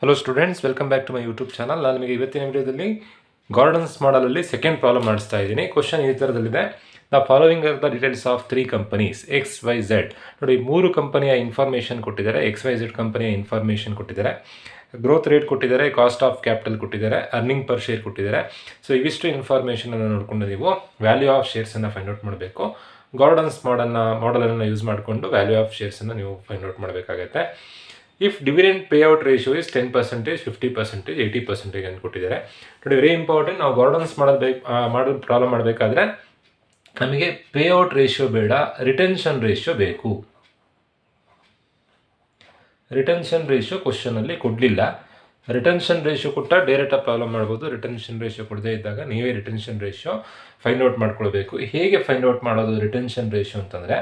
Hello students, welcome back to my YouTube channel. ನಾನು ನಿಮಗೆ ಇವತ್ತಿನ ವಿಡಿಯೋದಲ್ಲಿ ಗಾರ್ಡನ್ಸ್ ಮಾಡಲಲ್ಲಿ ಸೆಕೆಂಡ್ ಪ್ರಾಬ್ಲಮ್ ಮಾಡಿಸ್ತಾ ಇದ್ದೀನಿ. ಕ್ವಶನ್ ಈ ಥರದಲ್ಲಿದೆ. The following are the details of 3 companies XYZ. ನೋಡಿ, 3 ಕಂಪನಿಯ ಇನ್ಫಾರ್ಮೇಷನ್ ಕೊಟ್ಟಿದ್ದಾರೆ. XYZ ಕಂಪನಿಯ ಇನ್ಫಾರ್ಮೇಷನ್ ಕೊಟ್ಟಿದ್ದಾರೆ, ಗ್ರೋತ್ ರೇಟ್ ಕೊಟ್ಟಿದ್ದಾರೆ, ಕಾಸ್ಟ್ ಆಫ್ ಕ್ಯಾಪಿಟಲ್ ಕೊಟ್ಟಿದ್ದಾರೆ, ಅರ್ನಿಂಗ್ ಪರ್ ಶೇರ್ ಕೊಟ್ಟಿದ್ದಾರೆ. ಸೊ ಇವಿಷ್ಟು ಇನ್ಫಾರ್ಮೇಷನನ್ನು ನೋಡಿಕೊಂಡು ನೀವು ವ್ಯಾಲ್ಯೂ ಆಫ್ ಶೇರ್ಸನ್ನು ಫೈಂಡ್ ಔಟ್ ಮಾಡಬೇಕು. ಗಾರ್ಡನ್ಸ್ ಮಾಡಲನ್ನು ಯೂಸ್ ಮಾಡಿಕೊಂಡು ವ್ಯಾಲ್ಯೂ ಆಫ್ ಶೇರ್ಸನ್ನು ನೀವು ಫೈಂಡ್ ಔಟ್ ಮಾಡಬೇಕಾಗತ್ತೆ. If dividend payout ratio is 10%, 50%, 80% ಅಂತ ಕೊಟ್ಟಿದ್ದಾರೆ. ನೋಡಿ, ವೆರಿ ಇಂಪಾರ್ಟೆಂಟ್. ನಾವು ಗಾರ್ಡನ್ಸ್ ಮಾಡಲು ಪ್ರಾಬ್ಲಮ್ ಮಾಡಬೇಕಾದ್ರೆ ನಮಗೆ ಪೇಔಟ್ ರೇಷಿಯೋ ಬೇಡ, ರಿಟೆನ್ಷನ್ ರೇಷಿಯೋ ಬೇಕು. ರಿಟೆನ್ಷನ್ ರೇಷಿಯೋ ಕ್ವಶನಲ್ಲಿ ಕೊಡಲಿಲ್ಲ. ರಿಟೆನ್ಷನ್ ರೇಷಿಯೋ ಕೊಟ್ಟ ಡೈರೆಕ್ಟಾಗಿ ಪ್ರಾಬ್ಲಮ್ ಮಾಡ್ಬೋದು. ರಿಟೆನ್ಷನ್ ರೇಷಿಯೋ ಕೊಡದೇ ಇದ್ದಾಗ ನೀವೇ ರಿಟೆನ್ಷನ್ ರೇಷಿಯೋ ಫೈಂಡ್ ಔಟ್ ಮಾಡ್ಕೊಳ್ಬೇಕು. ಹೇಗೆ ಫೈಂಡ್ ಔಟ್ ಮಾಡೋದು ರಿಟೆನ್ಷನ್ ರೇಷಿಯೋ ಅಂತಂದರೆ,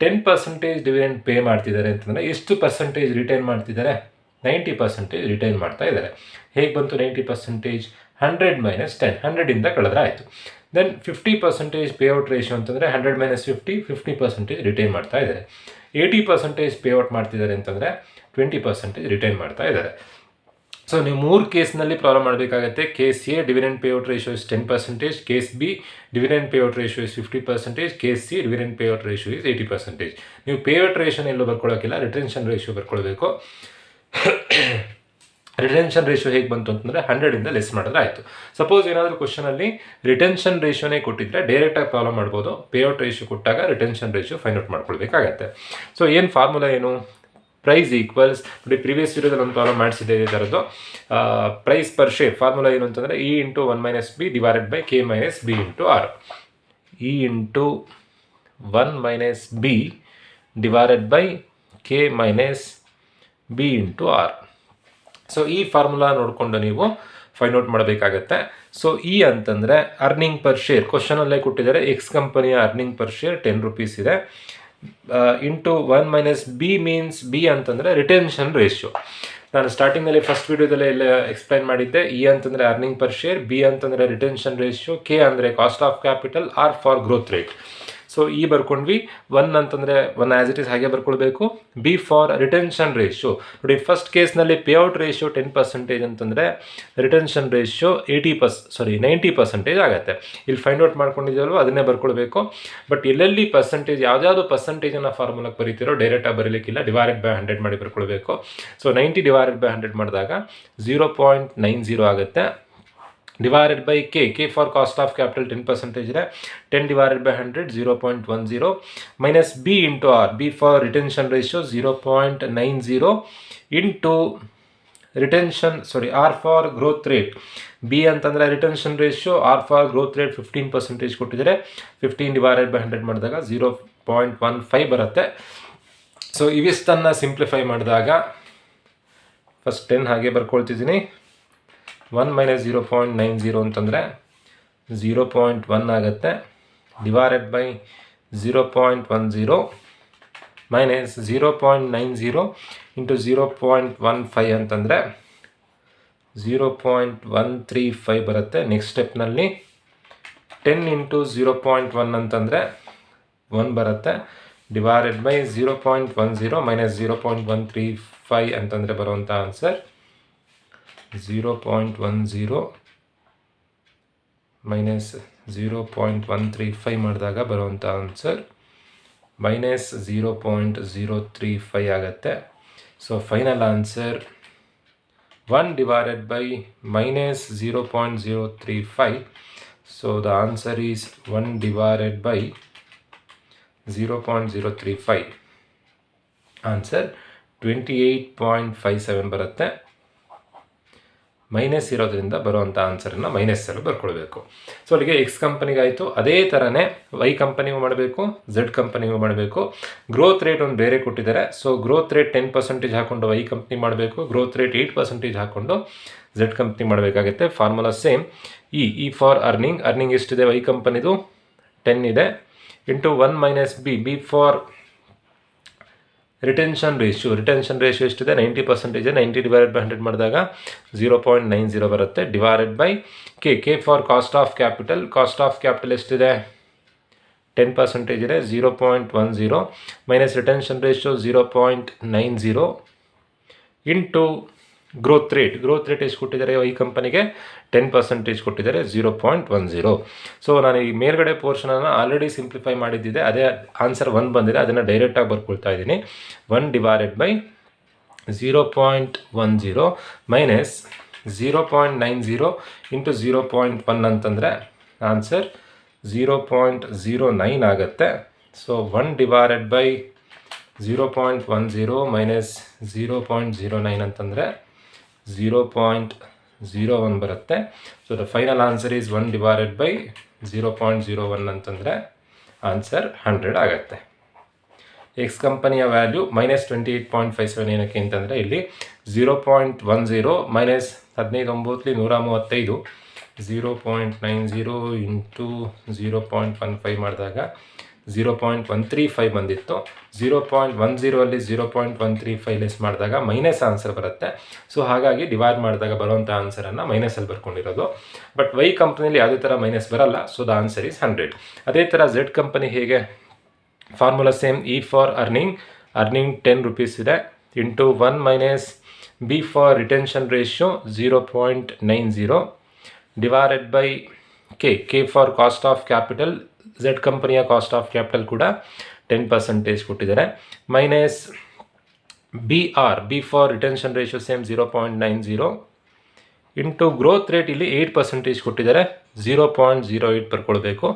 10% ಡಿವಿಡೆಂಡ್ ಪೇ ಮಾಡ್ತಿದ್ದಾರೆ ಅಂತಂದರೆ ಎಷ್ಟು ಪರ್ಸೆಂಟೇಜ್ ರಿಟೈನ್ ಮಾಡ್ತಿದ್ದಾರೆ? 90% ರಿಟೈನ್ ಮಾಡ್ತಾ ಇದ್ದಾರೆ. ಹೇಗೆ ಬಂತು 90%? 100 - 10, 100ಇಂದ ಕಳೆದ್ರೆ ಆಯಿತು. ದೆನ್ 50% ಪೇಔಟ್ ರೇಷಿಯೋ ಅಂತಂದರೆ 100 - 50, 50% ರಿಟೈನ್ ಮಾಡ್ತಾ ಇದ್ದಾರೆ. 80% ಪೇಔಟ್ ಮಾಡ್ತಿದ್ದಾರೆ ಅಂತಂದರೆ 20% ರಿಟೈನ್ ಮಾಡ್ತಾ ಇದ್ದಾರೆ. ಸೊ ನೀವು 3 ಕೇಸ್ನಲ್ಲಿ ಪ್ರಾಬ್ಲಮ್ ಮಾಡಬೇಕಾಗತ್ತೆ. Case A dividend payout ratio is 10%, case B dividend payout ratio is 50%, case C dividend payout ratio is 80%. ನೀವು ಪೇಔಟ್ ರೇಷಿಯೋನ ಎಲ್ಲೂ ಬರ್ಕೊಳ್ಳೋಕ್ಕಿಲ್ಲ, ರಿಟೆನ್ಷನ್ ರೇಷಿಯೋ ಬರ್ಕೊಳ್ಬೇಕು. ರಿಟೆನ್ಷನ್ ರೇಷಿಯೋ ಹೇಗೆ ಬಂತು ಅಂತಂದರೆ 100ಇಂದ ಲೆಸ್ ಮಾಡಿದ್ರೆ ಆಯಿತು. ಸಪೋಸ್ ಏನಾದರೂ ಕ್ವಶನಲ್ಲಿ ರಿಟೆನ್ಷನ್ ರೇಷಿಯೋನೇ ಕೊಟ್ಟಿದ್ರೆ ಡೈರೆಕ್ಟಾಗಿ ಪ್ರಾಬ್ಲಮ್ ಮಾಡ್ಬೋದು. ಪೇಔಟ್ ರೇಷಿಯೋ ಕೊಟ್ಟಾಗ ರಿಟೆನ್ಷನ್ ರೇಷಿಯೋ ಫೈಂಡ್ ಔಟ್ ಮಾಡ್ಕೊಳ್ಬೇಕಾಗತ್ತೆ. ಸೊ ಏನು ಫಾರ್ಮುಲಾ ಏನು? ಪ್ರೈಸ್ ಈಕ್ವಲ್ಸ್, ನೋಡಿ ಪ್ರೀವಿಯಸ್ ವಿಡಿಯೋದಲ್ಲಿ ಒಂದು ಪ್ರಾಬ್ಲಮ್ ಮಾಡಿಸಿದೆ ಈ ಥರದ್ದು. ಪ್ರೈಸ್ ಪರ್ ಶೇರ್ ಫಾರ್ಮುಲಾ ಏನು ಅಂತಂದರೆ E × 1 - B divided by K - B × R. E × 1 - B divided by K - B × R. So ಈ ಫಾರ್ಮುಲಾ ನೋಡಿಕೊಂಡು ನೀವು ಫೈಂಡ್ ಔಟ್ ಮಾಡಬೇಕಾಗತ್ತೆ. ಸೊ ಇ ಅಂತಂದರೆ ಅರ್ನಿಂಗ್ ಪರ್ ಶೇರ್. ಕ್ವಶನಲ್ಲೇ ಕೊಟ್ಟಿದ್ದಾರೆ. ಎಕ್ಸ್ ಕಂಪನಿಯ ಅರ್ನಿಂಗ್ ಪರ್ ಶೇರ್ 10 ರೂಪೀಸ್ ಇದೆ. ಇಂಟು 1 - B ಮೀನ್ಸ್ ಬಿ ಅಂತಂದರೆ ರಿಟೆನ್ಷನ್ ರೇಷಿಯೋ. ನಾನು ಸ್ಟಾರ್ಟಿಂಗಲ್ಲಿ ಫಸ್ಟ್ ವಿಡಿಯೋದಲ್ಲೇ ಎಲ್ಲ ಎಕ್ಸ್ಪ್ಲೈನ್ ಮಾಡಿದ್ದೆ. ಇ ಅಂತಂದರೆ ಅರ್ನಿಂಗ್ ಪರ್ ಶೇರ್, ಬಿ ಅಂತಂದರೆ ರಿಟೆನ್ಷನ್ ರೇಷಿಯೋ, ಕೆ ಅಂದರೆ cost of capital, R for growth rate. So ಈ ಬರ್ಕೊಂಡ್ವಿ. 1 ಅಂತಂದರೆ 1 ಆ್ಯಸ್ ಇಟ್ ಈಸ್ ಹಾಗೆ ಬರ್ಕೊಳ್ಬೇಕು. B for retention ratio. ನೋಡಿ, ಫಸ್ಟ್ ಕೇಸ್ನಲ್ಲಿ ಪೇಔಟ್ ರೇಷಿಯೋ 10% ಅಂತಂದರೆ ರಿಟೆನ್ಷನ್ ರೇಷಿಯೋ 90% ಆಗುತ್ತೆ. ಇಲ್ಲಿ ಫೈಂಡ್ ಔಟ್ ಮಾಡ್ಕೊಂಡಿದ್ದೀವಲ್ವ, ಅದನ್ನೇ ಬರ್ಕೊಳ್ಬೇಕು. ಬಟ್ ಎಲ್ಲೆಲ್ಲಿ ಪರ್ಸೆಂಟೇಜ್, ಯಾವುದ್ಯಾವುದು ಪರ್ಸೆಂಟೇಜನ್ನು ಫಾರ್ಮುಲಾಗೆ ಬರೀತಿರೋ ಡೈರೆಕ್ಟಾಗಿ ಬರೀಲಿಕ್ಕಿಲ್ಲ, ಡಿವೈಡೆಡ್ ಬೈ 100 ಮಾಡಿ ಬರ್ಕೊಳ್ಬೇಕು. ಸೊ 90 ಡಿವೈಡೆಡ್ ಬೈ 100 ಮಾಡಿದಾಗ 0.90 ಆಗುತ್ತೆ. Divided by K for cost of capital 10% ಇದೆ. 10 divided by 100 0.10 minus B into R. B for retention ratio 0.90 into R for growth rate. B ಅಂತಂದರೆ retention ratio, R for growth rate 15% ಕೊಟ್ಟಿದ್ದಾರೆ. 15 divided by 100 ಮಾಡಿದಾಗ 0.15 ಬರುತ್ತೆ. So ಇವಿಷ್ಟನ್ನು simplify ಮಾಡಿದಾಗ first 10 ಹಾಗೆ ಬರ್ಕೊಳ್ತಿದ್ದೀನಿ. 1 - 0.90 ಅಂತಂದರೆ 0.1 ಆಗುತ್ತೆ. ಡಿವೈಡೆಡ್ ಬೈ 0.10 ಮೈನಸ್ 0.90 ಇಂಟು 0.15 ಅಂತಂದರೆ 0.135 ಬರುತ್ತೆ. ನೆಕ್ಸ್ಟ್ ಸ್ಟೆಪ್ನಲ್ಲಿ 10 ಇಂಟು 0.1 ಅಂತಂದರೆ 1 ಬರುತ್ತೆ. ಡಿವೈಡೆಡ್ ಬೈ 0.10 ಮೈನಸ್ 0.135 ಅಂತಂದರೆ ಬರುವಂಥ ಆನ್ಸರ್ 0.10 ಮೈನಸ್ 0.135 ಮಾಡಿದಾಗ ಬರುವಂಥ ಆನ್ಸರ್ ಮೈನಸ್ 0.035 ಆಗುತ್ತೆ. So final answer 1 divided by minus 0.035. So the answer is 1 divided by 0.035. Answer 28.57 ಬರುತ್ತೆ. ಮೈನಸ್ ಇರೋದ್ರಿಂದ ಬರುವಂಥ ಆನ್ಸರನ್ನು ಮೈನಸ್ಸಲ್ಲಿ ಬರ್ಕೊಳ್ಬೇಕು. ಸೊ ಅಲ್ಲಿಗೆ ಎಕ್ಸ್ ಕಂಪನಿಗಾಯಿತು. ಅದೇ ಥರನೇ ವೈ ಕಂಪನಿಗೂ ಮಾಡಬೇಕು, ಝೆಡ್ ಕಂಪನಿಗೂ ಮಾಡಬೇಕು. ಗ್ರೋತ್ ರೇಟ್ ಒಂದು ಬೇರೆ ಕೊಟ್ಟಿದ್ದಾರೆ. ಸೊ ಗ್ರೋತ್ ರೇಟ್ 10% ಹಾಕ್ಕೊಂಡು ವೈ ಕಂಪ್ನಿ ಮಾಡಬೇಕು, ಗ್ರೋತ್ ರೇಟ್ 8% ಹಾಕ್ಕೊಂಡು ಝೆಡ್ ಕಂಪ್ನಿ ಮಾಡಬೇಕಾಗುತ್ತೆ. Formula same. E for earning ಎಷ್ಟಿದೆ ವೈ ಕಂಪನಿದು? 10 ಇದೆ. Into 1 - B for retention ratio ಎಷ್ಟಿದೆ? 90% ಇದೆ. 90 ಡಿವೈಡೆಡ್ ಬೈ 100 ಮಾಡಿದಾಗ 0.90 ಬರುತ್ತೆ. Divided by K for cost of capital ಎಷ್ಟಿದೆ? 10% ಇದೆ. 0.10 minus retention ratio 0.90 into growth rate ಎಷ್ಟು ಕೊಟ್ಟಿದ್ದಾರೆ ಈ ಕಂಪನಿಗೆ 10% ಕೊಟ್ಟಿದ್ದಾರೆ 0.10. ಸೊ ನಾನು ಈ ಮೇಲ್ಗಡೆ ಪೋರ್ಷನನ್ನು ಆಲ್ರೆಡಿ ಸಿಂಪ್ಲಿಫೈ ಮಾಡಿದ್ದಿದೆ, ಅದೇ ಆನ್ಸರ್ 1 ಬಂದಿದೆ, ಅದನ್ನು ಡೈರೆಕ್ಟಾಗಿ ಬರ್ಕೊಳ್ತಾ ಇದ್ದೀನಿ. 1/0.10 ಮೈನಸ್ 0.90 ಇಂಟು 0.1 ಅಂತಂದರೆ ಆನ್ಸರ್ 0.09 ಆಗುತ್ತೆ. ಸೊ 1/0.10 ಮೈನಸ್ 0.09 ಅಂತಂದರೆ 0.01 ಬರುತ್ತೆ. So the final answer is 1/0.01 ಅಂತಂದರೆ ಆನ್ಸರ್ 100 ಆಗುತ್ತೆ. ಎಕ್ಸ್ ಕಂಪನಿಯ ವ್ಯಾಲ್ಯೂ -28.57 ಏನಕ್ಕೆ ಅಂತಂದರೆ ಇಲ್ಲಿ 0.10 ಮೈನಸ್ 15/9 0.90 ಇಂಟು 0.15 ಮಾಡಿದಾಗ 0.135 ಬಂದಿತ್ತು. 0.10 ಅಲ್ಲಿ 0.135 ಲೆಸ್ ಮಾಡಿದಾಗ ಮೈನಸ್ ಆನ್ಸರ್ ಬರುತ್ತೆ. ಸೊ ಹಾಗಾಗಿ ಡಿವೈಡ್ ಮಾಡಿದಾಗ ಬರುವಂಥ ಆನ್ಸರನ್ನು ಮೈನಸಲ್ಲಿ ಬರ್ಕೊಂಡಿರೋದು. ಬಟ್ ವೈ ಕಂಪ್ನಿಯಲ್ಲಿ ಯಾವುದೇ ಥರ ಮೈನಸ್ ಬರಲ್ಲ. So the answer is 100. ಅದೇ ಥರ ಝೆಡ್ ಕಂಪನಿ ಹೇಗೆ formula same. E for earning 10 rupees ಇದೆ into 1 minus B for retention ratio 0.90 divided by K for cost of capital. Z ಕಂಪನಿಯ ಕಾಸ್ಟ್ ಆಫ್ ಕ್ಯಾಪಿಟಲ್ ಕೂಡ 10% ಕೊಟ್ಟಿದ್ದಾರೆ. Minus B for retention ratio same 0.90 into growth rate ಇಲ್ಲಿ 8% ಕೊಟ್ಟಿದ್ದಾರೆ 0.08 ಬರ್ಕೊಳ್ಬೇಕು.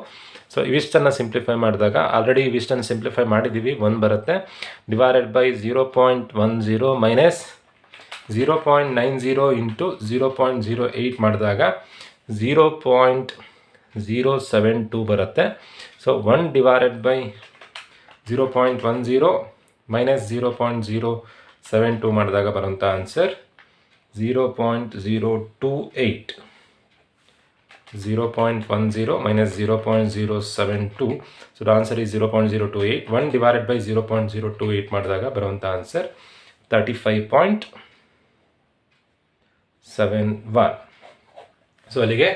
So ಇವಿಷ್ಟನ್ನು simplify ಮಾಡಿದಾಗ already ಇವಿಷ್ಟನ್ನು ಸಿಂಪ್ಲಿಫೈ ಮಾಡಿದ್ದೀವಿ, 1 ಬರುತ್ತೆ. ಡಿವೈಡೆಡ್ ಬೈ 0.10 ಮೈನಸ್ 0.90 ಇಂಟು 0.08 ಮಾಡಿದಾಗ 0.072 ಬರುತ್ತೆ. ಸೊ 1/0.10 ಮೈನಸ್ 0.072 ಮಾಡಿದಾಗ ಬರುವಂಥ answer 0.028. 0.10 minus 0.072. So the answer is 0.028. 1 divided by 0.028 ಮಾಡಿದಾಗ ಬರುವಂಥ ಆನ್ಸರ್ 35.71. ಸೊ ಅಲ್ಲಿಗೆ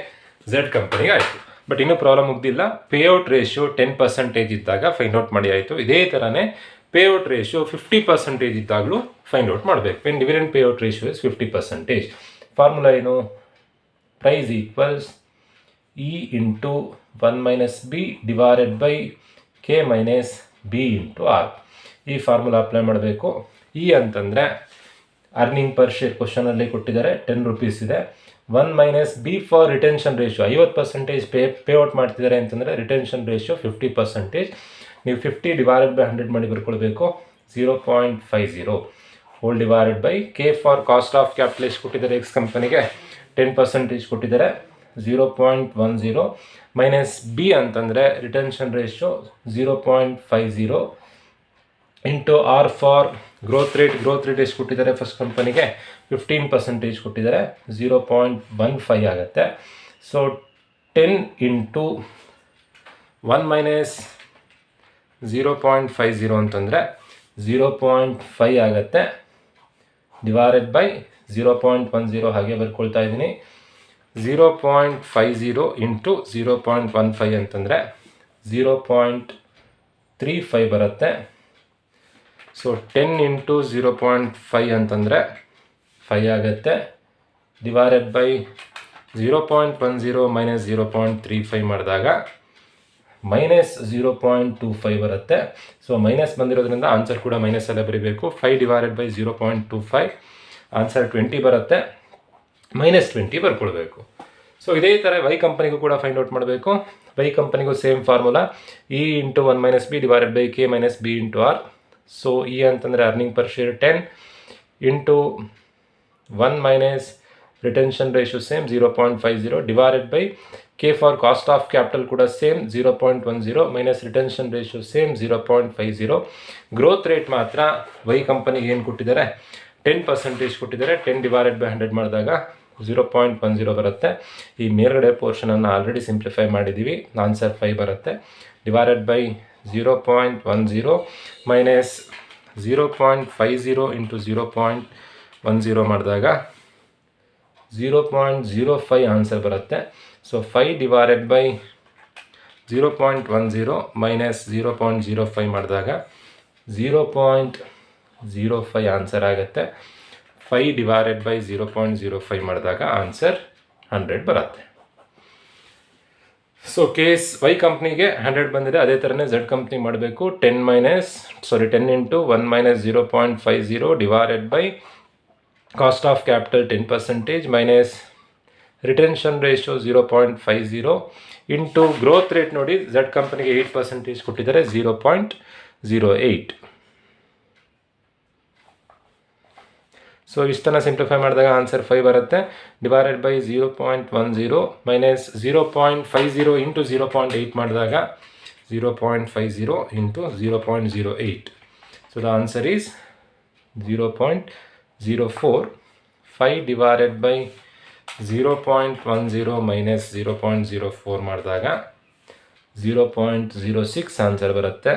ಝೆಡ್ ಕಂಪನಿಗೆ ಆಯಿತು. ಬಟ್ ಇನ್ನೂ ಪ್ರಾಬ್ಲಮ್ ಮುಗ್ದಿಲ್ಲ. ಪೇಔಟ್ ರೇಷಿಯೋ 10% ಇದ್ದಾಗ ಫೈಂಡ್ ಔಟ್ ಮಾಡಿ ಆಯಿತು. ಇದೇ ಥರನೇ ಪೇಔಟ್ ರೇಷಿಯೋ 50% ಇದ್ದಾಗಲೂ ಫೈಂಡ್ ಔಟ್ ಮಾಡಬೇಕು. When dividend payout ratio is 50%. Formula ಏನು? Price equals E into 1 minus B divided by K minus B into R. ಈ ಫಾರ್ಮುಲಾ ಅಪ್ಲೈ ಮಾಡಬೇಕು. ಇ ಅಂತಂದರೆ ಅರ್ನಿಂಗ್ ಪರ್ ಶೇರ್ ಕ್ವಶನಲ್ಲಿ ಕೊಟ್ಟಿದ್ದಾರೆ 10 ರೂಪೀಸ್ ಇದೆ. 1 minus B for retention ratio 50% payout ಮಾಡ್ತಿದ್ದಾರೆ ಅಂತಂದರೆ retention ratio 50%. ನೀವು 50 ಡಿವೈಡೆಡ್ ಬೈ 100 ಮಾಡಿ ಬರ್ಕೊಳ್ಬೇಕು. 0.50 whole divided by K for cost of capital ಎಷ್ಟು ಕೊಟ್ಟಿದ್ದಾರೆ ಎಕ್ಸ್ ಕಂಪನಿಗೆ 10% ಕೊಟ್ಟಿದ್ದಾರೆ 0.10 ಮೈನಸ್ ಬಿ ಅಂತಂದರೆ retention ratio 0.50 into R for growth rate ಎಷ್ಟು ಕೊಟ್ಟಿದ್ದಾರೆ ಫಸ್ಟ್ ಕಂಪನಿಗೆ 15% ಕೊಟ್ಟಿದ್ದಾರೆ 0.15 ಆಗುತ್ತೆ. ಸೊ 10 ಇಂಟು 1 ಮೈನಸ್ 0.50 ಅಂತಂದರೆ 0.5 ಆಗುತ್ತೆ ಡಿವೈಡೆಡ್ ಬೈ 0.10 ಹಾಗೆ ಬರ್ಕೊಳ್ತಾ ಇದ್ದೀನಿ. 0.50 ಇಂಟು 0.15 ಅಂತಂದರೆ 0.35 ಬರುತ್ತೆ. ಸೊ 10 ಇಂಟು 0.5 ಅಂತಂದರೆ 5 ಆಗುತ್ತೆ ಡಿವೈಡೆಡ್ ಬೈ 0.10 ಮೈನಸ್ 0.35 ಮಾಡಿದಾಗ ಮೈನಸ್ 0.25 ಬರುತ್ತೆ. ಸೊ ಮೈನಸ್ ಬಂದಿರೋದ್ರಿಂದ ಆನ್ಸರ್ ಕೂಡ ಮೈನಸಲ್ಲೇ ಬರೀಬೇಕು. 5 ಡಿವೈಡೆಡ್ ಬೈ 0.25 ಆನ್ಸರ್ 20 ಬರುತ್ತೆ. -20 ಬರ್ಕೊಳ್ಬೇಕು. ಸೊ ಇದೇ ಥರ ವೈ ಕಂಪನಿಗೂ ಕೂಡ ಫೈಂಡ್ ಔಟ್ ಮಾಡಬೇಕು. ವೈ ಕಂಪನಿಗೂ same formula E into 1 minus B divided by K minus B into R. So E ಅಂತಂದರೆ earning per share 10 into 1 minus retention ratio same 0.50 divided by K for cost of capital ಕೂಡ same 0.10 minus retention ratio same 0.50. Growth rate ಮಾತ್ರ Y ಕಂಪನಿಗೆ ಏನು ಕೊಟ್ಟಿದ್ದಾರೆ 10% ಕೊಟ್ಟಿದ್ದಾರೆ. 10 divided by 100 ಮಾಡಿದಾಗ 0.10 ಬರುತ್ತೆ. ಈ ಮೇಲ್ಗಡೆ ಪೋರ್ಷನನ್ನು ಆಲ್ರೆಡಿ ಸಿಂಪ್ಲಿಫೈ ಮಾಡಿದ್ದೀವಿ. ಆನ್ಸರ್ 5 ಬರುತ್ತೆ ಡಿವೈಡೆಡ್ ಬೈ 0.10 ಮೈನಸ್ 0.50 ಇಂಟು 0.10 ಮಾಡಿದಾಗ 0.05 ಆನ್ಸರ್ ಬರುತ್ತೆ. ಸೊ 5 ಡಿವೈಡೆಡ್ ಬೈ 0.10 ಮೈನಸ್ 0.05 ಮಾಡಿದಾಗ 0.05 ಆನ್ಸರ್ ಆಗುತ್ತೆ. 5 ಡಿವೈಡೆಡ್ ಬೈ 0.05 ಮಾಡಿದಾಗ ಆನ್ಸರ್ 100 ಬರುತ್ತೆ. ಸೊ ಕೇಸ್ ವೈ ಕಂಪ್ನಿಗೆ 100 ಬಂದಿದೆ, ಅದೇ ಥರನೇ ಝೆಡ್ ಕಂಪ್ನಿ ಮಾಡಬೇಕು. 10 into 1 minus 0.50 divided by cost of capital 10% minus retention ratio 0.50 into growth rate ನೋಡಿ ಝೆಡ್ ಕಂಪನಿಗೆ 8% ಕೊಟ್ಟಿದ್ದಾರೆ 0.08. ಸೊ ಇಷ್ಟನ್ನು ಸಿಂಪ್ಲಿಫೈ ಮಾಡಿದಾಗ ಆನ್ಸರ್ 5 ಬರುತ್ತೆ. ಡಿವೈಡೆಡ್ ಬೈ 0.10 ಮೈನಸ್ 0.50 ಇಂಟು 0.8 ಮಾಡಿದಾಗ 0.50 into 0.08. So the answer is 0.04. 5 divided by 0.10 minus 0.04 ಮಾಡಿದಾಗ 0.06 answer ಬರುತ್ತೆ.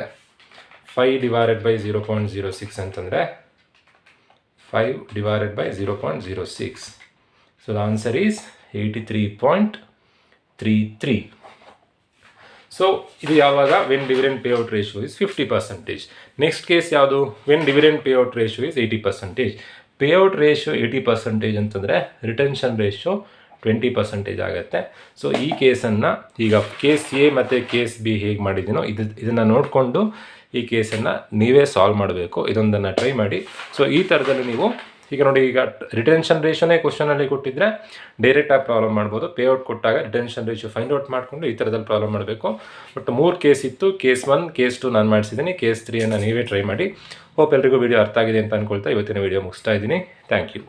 5 ಡಿವೈಡೆಡ್ ಬೈ 0.06 ಅಂತಂದರೆ 5 divided by 0.06. So the answer is 83.33. So ಇದು ಯಾವಾಗ when dividend payout ratio is 50%. Next case ಯಾವುದು? when dividend payout ratio is 80%. payout ratio 80% ಅಂತಂದರೆ retention ratio 20% ಆಗುತ್ತೆ. So ಈ ಕೇಸನ್ನು ಈಗ ಕೇಸ್ ಎ ಮತ್ತು ಕೇಸ್ ಬಿ ಹೇಗೆ ಮಾಡಿದ್ದೀನೋ ಇದನ್ನು ನೋಡಿಕೊಂಡು ಈ ಕೇಸನ್ನು ನೀವೇ ಸಾಲ್ವ್ ಮಾಡಬೇಕು. ಇದೊಂದನ್ನು ಟ್ರೈ ಮಾಡಿ. ಸೊ ಈ ಥರದಲ್ಲಿ ನೀವು ಈಗ ನೋಡಿ, ಈಗ ರಿಟೆನ್ಷನ್ ರೇಷಿಯೋನೇ ಕ್ವಶನಲ್ಲಿ ಕೊಟ್ಟಿದ್ದರೆ ಡೈರೆಕ್ಟಾಗಿ ಪ್ರಾಬ್ಲಮ್ ಮಾಡ್ಬೋದು. ಪೇಔಟ್ ಕೊಟ್ಟಾಗ ರಿಟೆನ್ಷನ್ ರೇಷಿಯೋ ಫೈಂಡ್ ಔಟ್ ಮಾಡಿಕೊಂಡು ಈ ಥರದಲ್ಲಿ ಪ್ರಾಬ್ಲಮ್ ಮಾಡಬೇಕು. ಬಟ್ 3 ಕೇಸ್ ಇತ್ತು. ಕೇಸ್ 1, ಕೇಸ್ 2 ನಾನು ಮಾಡಿಸಿದ್ದೀನಿ. ಕೇಸ್ 3 ನೀವೇ ಟ್ರೈ ಮಾಡಿ. ಹೋಪ್ ಎಲ್ರಿಗೂ ವಿಡಿಯೋ ಅರ್ಥ ಆಗಿದೆ ಅಂತ ಅಂದ್ಕೊಳ್ತಾ ಇವತ್ತಿನ ವಿಡಿಯೋ ಮುಗಿಸ್ತಾ ಇದ್ದೀನಿ. Thank you.